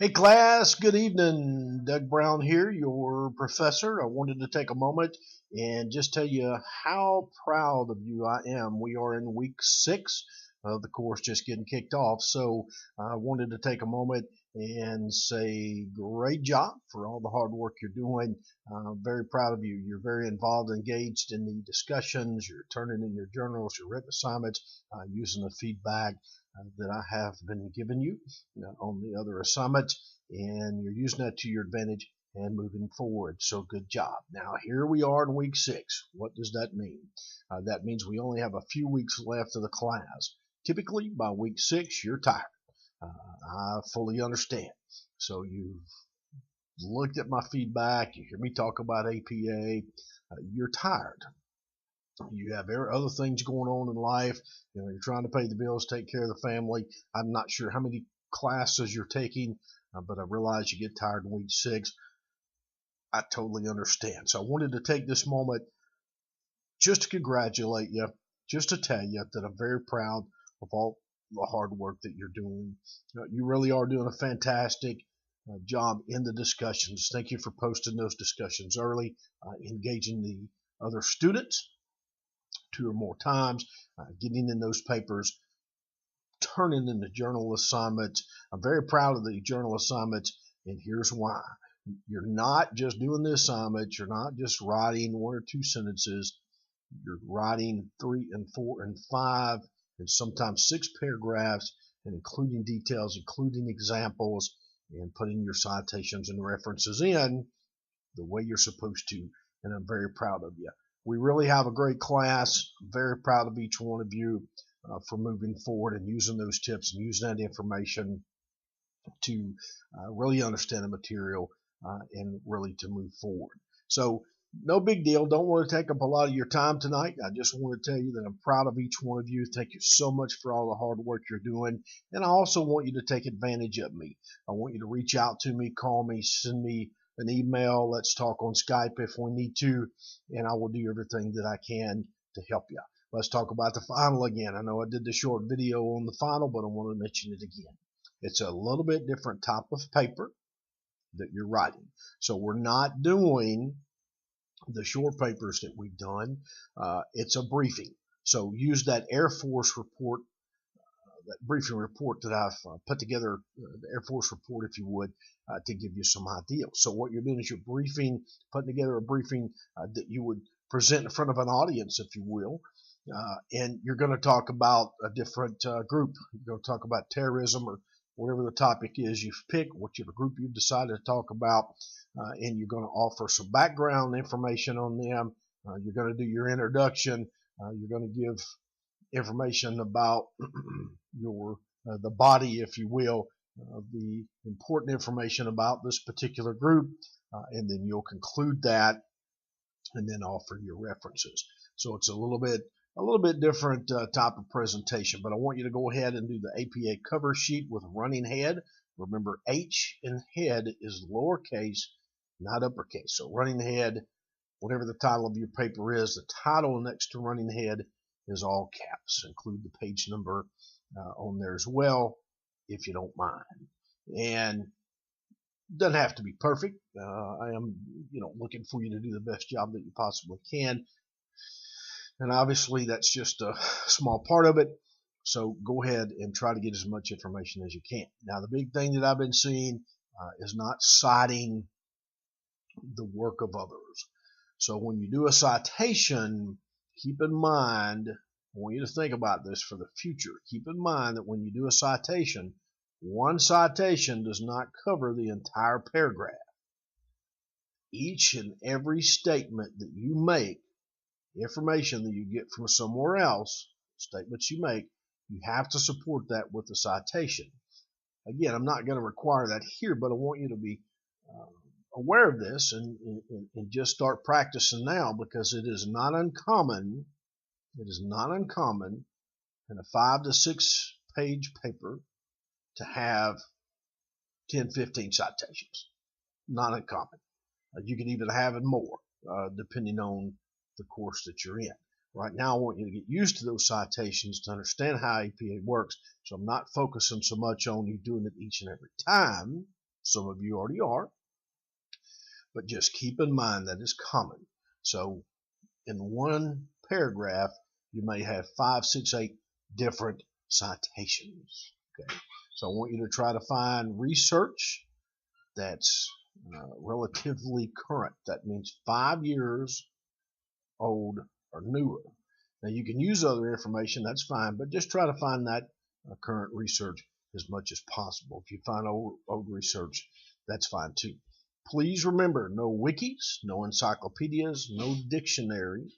Hey class, good evening. Doug Brown here, your professor. I wanted to take a moment and just tell you how proud of you I am. We are in week 6 of the course just getting kicked off. So I wanted to take a moment and say great job for all the hard work you're doing. Very proud of you. You're very involved, engaged in the discussions. You're turning in your journals, your written assignments, using the feedback that I have been giving you on the other assignments, and you're using that to your advantage and moving forward. So good job. Now here we are in week 6. What does that mean? That means we only have a few weeks left of the class. Typically by week 6 you're tired. I fully understand. So you've looked at my feedback, you hear me talk about APA, you're tired. You have other things going on in life. You're trying to pay the bills, take care of the family. I'm not sure how many classes you're taking, but I realize you get tired in week 6. I totally understand. So I wanted to take this moment just to congratulate you, just to tell you that I'm very proud of all the hard work that you're doing. You really are doing a fantastic job in the discussions. Thank you for posting those discussions early, engaging the other students 2 or more times, getting in those papers, turning in the journal assignments. I'm very proud of the journal assignments, and here's why. You're not just doing the assignments. You're not just writing 1 or 2 sentences. You're writing 3 and 4 and 5 and sometimes 6 paragraphs, and including details, including examples, and putting your citations and references in the way you're supposed to, and I'm very proud of you. We really have a great class. I'm very proud of each one of you for moving forward and using those tips and using that information to really understand the material and really to move forward. So no big deal. Don't want to take up a lot of your time tonight. I just want to tell you that I'm proud of each one of you. Thank you so much for all the hard work you're doing. And I also want you to take advantage of me. I want you to reach out to me, call me, send me an email. Let's talk on Skype if we need to, and I will do everything that I can to help you. Let's talk about the final again. I know I did the short video on the final, but I want to mention it again. It's a little bit different type of paper that you're writing. So we're not doing the short papers that we've done. It's a briefing. So use that Air Force report, that briefing report that I've put together, the Air Force report, if you would, to give you some ideas. So what you're doing is you're briefing, putting together a briefing that you would present in front of an audience, if you will. And you're going to talk about a different group. You're going to talk about terrorism or whatever the topic is you've picked, whichever group you've decided to talk about, and you're going to offer some background information on them. You're going to do your introduction. You're going to give information about your the body, if you will, the important information about this particular group, and then you'll conclude that and then offer your references. So it's a little bit different type of presentation, but I want you to go ahead and do the APA cover sheet with running head. Remember, H in head is lowercase, not uppercase. So running head, whatever the title of your paper is, the title next to running head is all caps. Include the page number on there as well, if you don't mind. And doesn't have to be perfect. I am, looking for you to do the best job that you possibly can. And obviously that's just a small part of it. So go ahead and try to get as much information as you can. Now, the big thing that I've been seeing is not citing the work of others. So when you do a citation, keep in mind, I want you to think about this for the future. Keep in mind that when you do a citation, one citation does not cover the entire paragraph. Each and every statement that you make, information that you get from somewhere else, statements you make, you have to support that with a citation. Again, I'm not going to require that here, but I want you to be aware of this and just start practicing now, because it is not uncommon. It is not uncommon in a 5 to 6 page paper to have 10, 15 citations. Not uncommon. You can even have it more, depending on the course that you're in. Right now, I want you to get used to those citations to understand how APA works. So I'm not focusing so much on you doing it each and every time. Some of you already are, but just keep in mind that is common. So in one paragraph, you may have 5, 6, 8 different citations. Okay, so I want you to try to find research that's relatively current. That means 5 years old or newer. Now you can use other information, that's fine, but just try to find that current research as much as possible. If you find old research, that's fine too. Please remember, no wikis, no encyclopedias, no dictionaries,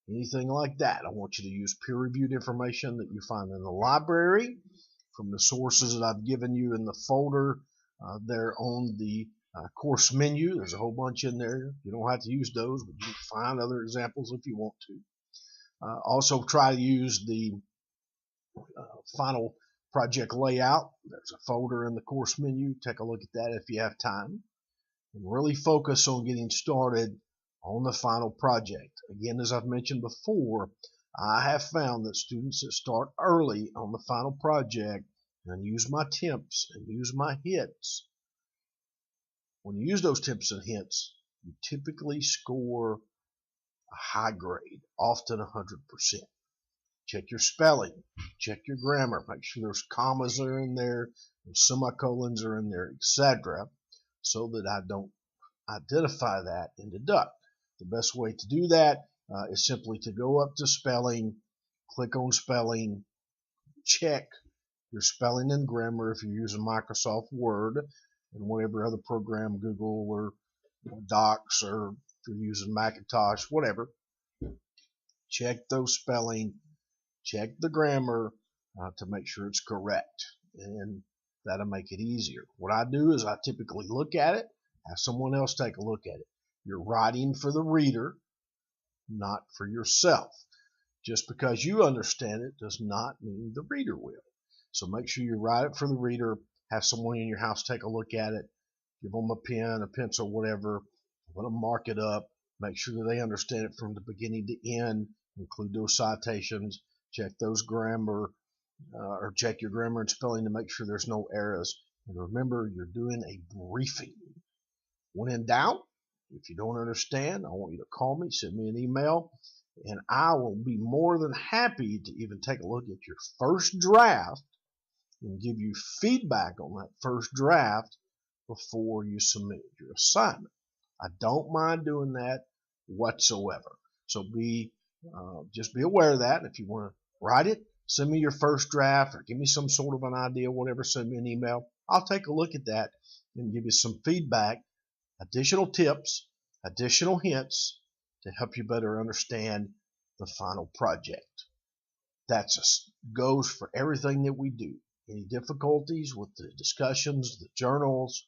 anything like that. I want you to use peer-reviewed information that you find in the library from the sources that I've given you in the folder there on the course menu. There's a whole bunch in there. You don't have to use those, but you can find other examples if you want to. Also try to use the final project layout. There's a folder in the course menu. Take a look at that if you have time. And really focus on getting started on the final project. Again, as I've mentioned before, I have found that students that start early on the final project and use my tips and use my hints, when you use those tips and hints, you typically score a high grade, often 100%. Check your spelling, check your grammar, make sure there's commas are in there, semicolons are in there, etc., so that I don't identify that and deduct. The best way to do that is simply to go up to spelling, click on spelling, check your spelling and grammar if you're using Microsoft Word and whatever other program, Google or Docs, or if you're using Macintosh, whatever. Check those spelling, check the grammar to make sure it's correct, and that'll make it easier. What I do is I typically look at it, have someone else take a look at it. You're writing for the reader, not for yourself. Just because you understand it does not mean the reader will. So make sure you write it for the reader, have someone in your house take a look at it, give them a pen, a pencil, whatever, let them mark it up, make sure that they understand it from the beginning to end, include those citations, check those grammar, or check your grammar and spelling to make sure there's no errors. And remember, you're doing a briefing. When in doubt, if you don't understand, I want you to call me, send me an email, and I will be more than happy to even take a look at your first draft and give you feedback on that first draft before you submit your assignment. I don't mind doing that whatsoever. So just be aware of that. If you want to write it, send me your first draft or give me some sort of an idea, whatever, send me an email. I'll take a look at that and give you some feedback, additional tips, additional hints to help you better understand the final project. That goes for everything that we do. Any difficulties with the discussions, the journals,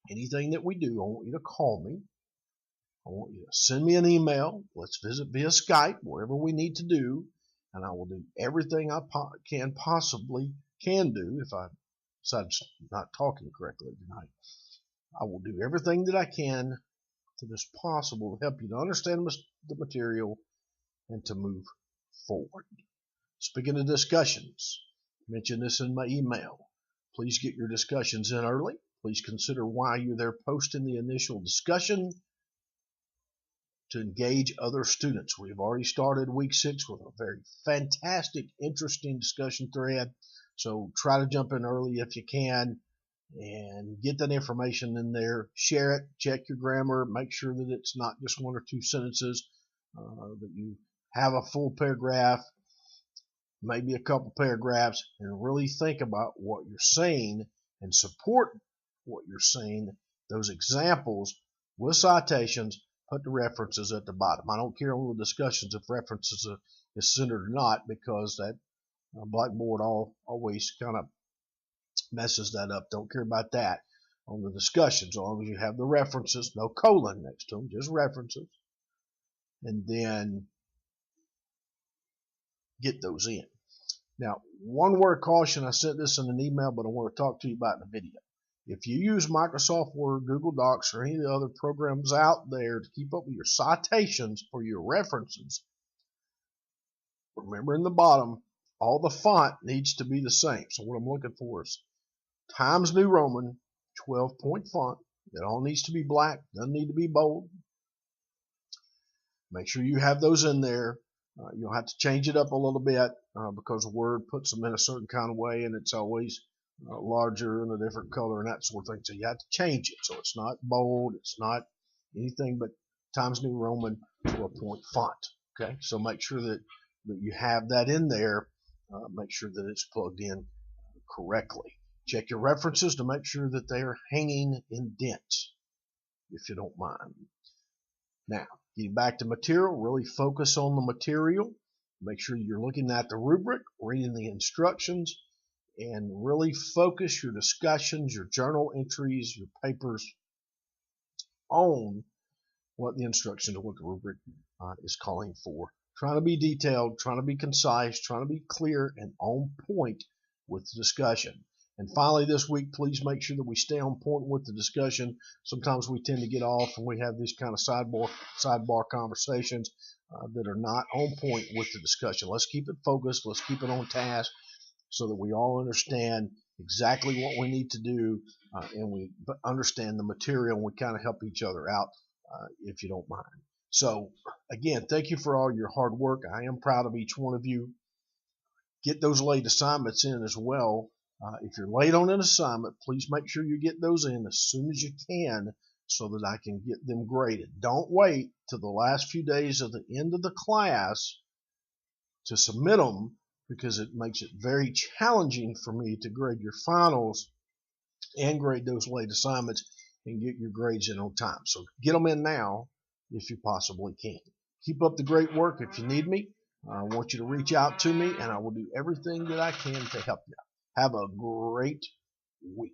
anything that we do, I want you to call me. I want you to send me an email. Let's visit via Skype, whatever we need to do, and I will do everything I possibly can do. If I decide I'm not talking correctly tonight, I will do everything that I can that is possible to help you to understand the material and to move forward. Speaking of discussions, I mentioned this in my email. Please get your discussions in early. Please consider why you're there posting the initial discussion to engage other students. We've already started week 6 with a very fantastic, interesting discussion thread. So try to jump in early if you can and get that information in there. Share it, check your grammar, make sure that it's not just 1 or 2 sentences, that you have a full paragraph, maybe a couple paragraphs, and really think about what you're saying and support what you're saying. Those examples with citations, put the references at the bottom. I don't care on the discussions if references is centered or not, because that Blackboard always kind of messes that up. Don't care about that on the discussions, as long as you have the references, no colon next to them, just references, and then get those in. Now, one word of caution, I sent this in an email, but I want to talk to you about in a video. If you use Microsoft Word, Google Docs, or any of the other programs out there to keep up with your citations for your references, remember in the bottom, all the font needs to be the same. So what I'm looking for is Times New Roman, 12-point font. It all needs to be black, doesn't need to be bold. Make sure you have those in there. You'll have to change it up a little bit because Word puts them in a certain kind of way, and it's always larger and a different color and that sort of thing. So you have to change it. So it's not bold. It's not anything but Times New Roman 12-point font. Okay, so make sure that you have that in there. Make sure that it's plugged in correctly. Check your references to make sure that they are hanging indents, if you don't mind. Now, getting back to material, really focus on the material. Make sure you're looking at the rubric, reading the instructions, and really focus your discussions, your journal entries, your papers on what the instructions or what the rubric is calling for. Trying to be detailed, trying to be concise, trying to be clear and on point with the discussion. And finally, this week, please make sure that we stay on point with the discussion. Sometimes we tend to get off and we have these kind of sidebar conversations that are not on point with the discussion. Let's keep it focused. Let's keep it on task so that we all understand exactly what we need to do and we understand the material and we kind of help each other out if you don't mind. So, again, thank you for all your hard work. I am proud of each one of you. Get those late assignments in as well. If you're late on an assignment, please make sure you get those in as soon as you can so that I can get them graded. Don't wait till the last few days of the end of the class to submit them because it makes it very challenging for me to grade your finals and grade those late assignments and get your grades in on time. So get them in now if you possibly can. Keep up the great work. If you need me, I want you to reach out to me and I will do everything that I can to help you. Have a great week.